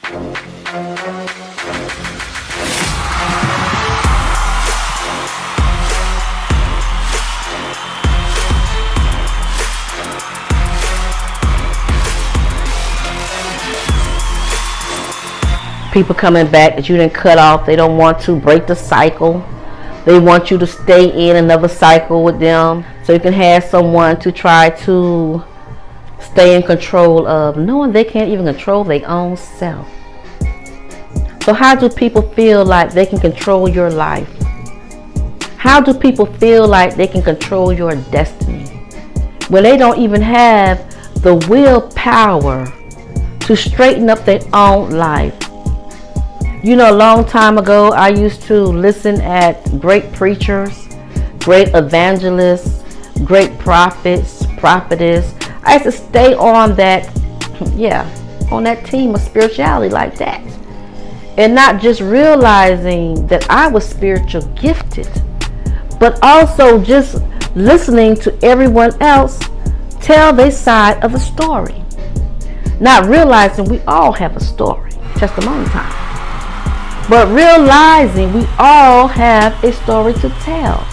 People coming back that you didn't cut off. They don't want to break the cycle. They want you to stay in another cycle with them, so you can have someone to try to stay in control of, knowing they can't even control their own self. So how do people feel like they can control your life? How do people feel like they can control your destiny when they don't even have the willpower to straighten up their own life? You know, a long time ago, I used to listen at great preachers, great evangelists, great prophets, prophetess. I used to stay on that, on that team of spirituality like that. And not just realizing that I was spiritual gifted, but also just listening to everyone else tell their side of the story. Not realizing we all have a story, testimony time. But realizing we all have a story to tell.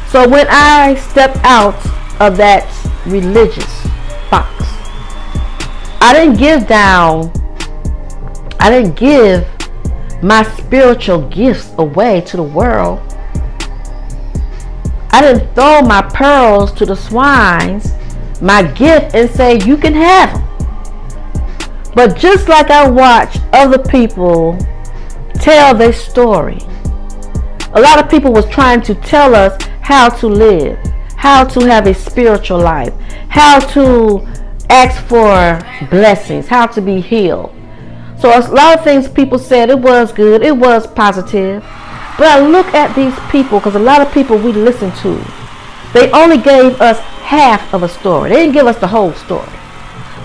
So when I stepped out of that religious box, I didn't give my spiritual gifts away to the world. I didn't throw my pearls to the swines, my gift, and say, you can have them. But just like I watch other people tell their story, a lot of people was trying to tell us how to live, how to have a spiritual life, how to ask for blessings, how to be healed. So a lot of things people said, it was good, it was positive. But I look at these people, because a lot of people we listen to, they only gave us half of a story. They didn't give us the whole story.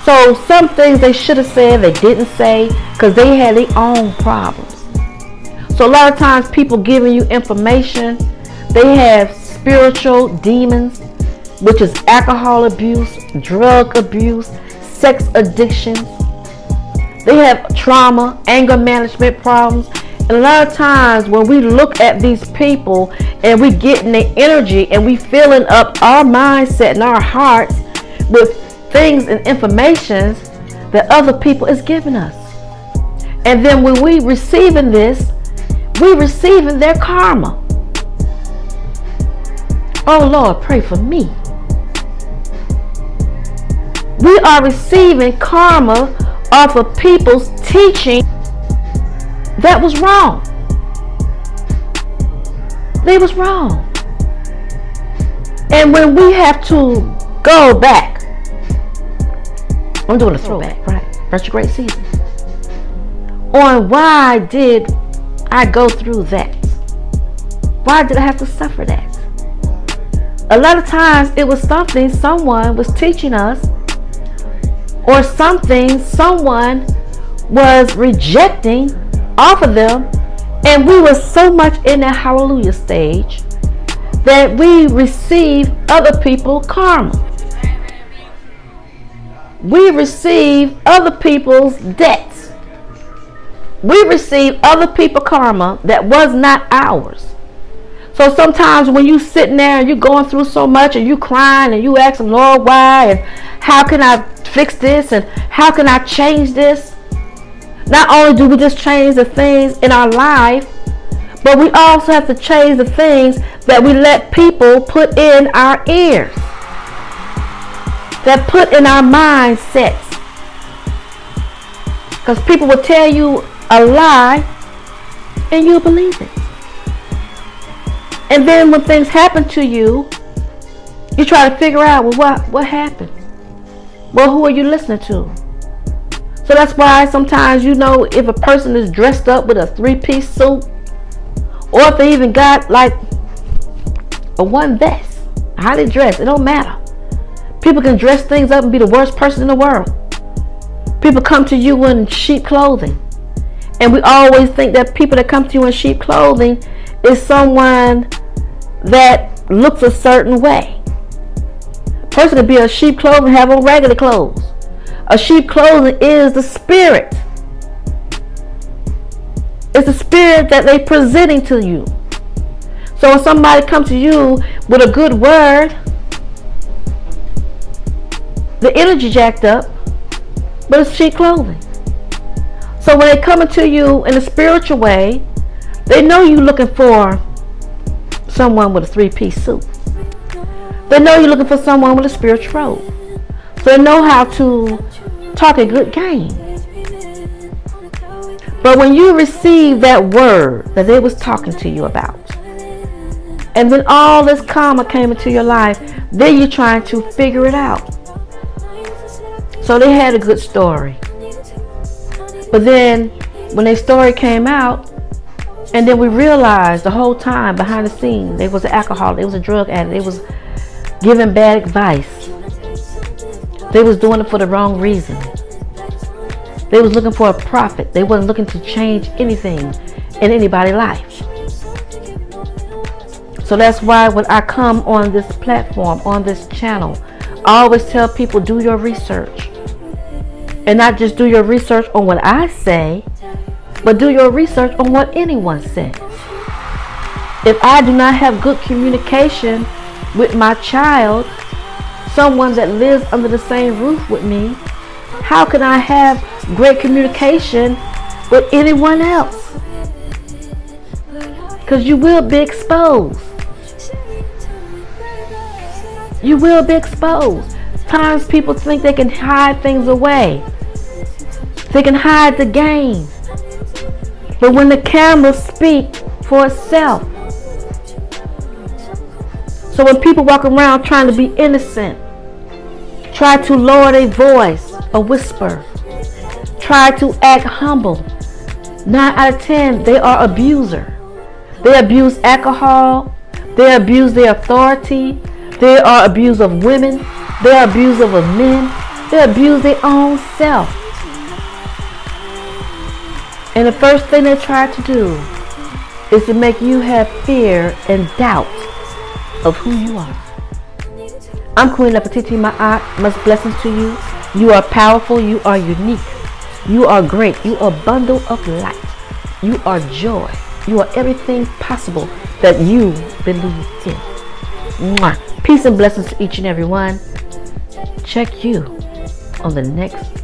So some things they should have said, they didn't say, because they had their own problems. So a lot of times people giving you information, they have spiritual demons, which is alcohol abuse, drug abuse, sex addictions. They have trauma, anger management problems. And a lot of times when we look at these people and we get in their energy and we filling up our mindset and our hearts with things and information that other people is giving us. And then when we receiving this, we receiving their karma. Oh Lord, pray for me. We are receiving karma off of people's teaching that was wrong. They was wrong. And when we have to go back, I'm doing a throwback, right? Retrograde season. On why did I go through that? Why did I have to suffer that? A lot of times it was something someone was teaching us, or something someone was rejecting off of them, and we were so much in that hallelujah stage that we receive other people karma. We receive other people's debts. We receive other people's karma that was not ours. So sometimes when you sitting there and you're going through so much and you crying and you asking Lord why and how can I fix this and how can I change this? Not only do we just change the things in our life, but we also have to change the things that we let people put in our ears, that put in our mindsets. Because people will tell you a lie and you believe it. And then when things happen to you, you try to figure out, well, what happened? Well, who are you listening to? So that's why sometimes, you know, if a person is dressed up with a 3-piece suit, or if they even got like a one vest, how they dress, it don't matter. People can dress things up and be the worst person in the world. People come to you in sheep clothing. And we always think that people that come to you in sheep clothing is someone that looks a certain way. A person can be a sheep clothing and have on regular clothes. A sheep clothing is the spirit. word that they presenting to you. So when somebody comes to you with a good word, the energy jacked up, but it's cheap clothing. So when they come to you in a spiritual way, they know you're looking for someone with a 3-piece suit. They know you're looking for someone with a spiritual robe. So they know how to talk a good game. But when you receive that word that they was talking to you about, and then all this karma came into your life, then you're trying to figure it out. So they had a good story. But then when their story came out, and then we realized the whole time behind the scenes, they was an alcoholic, they was a drug addict, they was giving bad advice. They was doing it for the wrong reason. They was looking for a profit. They wasn't looking to change anything in anybody's life. So that's why when I come on this platform, on this channel, I always tell people, do your research. And not just do your research on what I say, but do your research on what anyone says. If I do not have good communication with my child, someone that lives under the same roof with me, how can I have great communication with anyone else? Because you will be exposed. You will be exposed. Times people think they can hide things away. They can hide the game. But when the cameras speak for itself. So when people walk around trying to be innocent, try to lower their voice, a whisper, try to act humble, 9 out of 10, they are abuser. They abuse alcohol. They abuse their authority. They are abuse of women. They are abuse of men. They abuse their own self. And the first thing they try to do is to make you have fear and doubt of who you are. I'm Queen Nefertiti, my aunt. Much blessings to you. You are powerful. You are unique. You are great. You are a bundle of light. You are joy. You are everything possible that you believe in. Mwah. Peace and blessings to each and every one. Check you on the next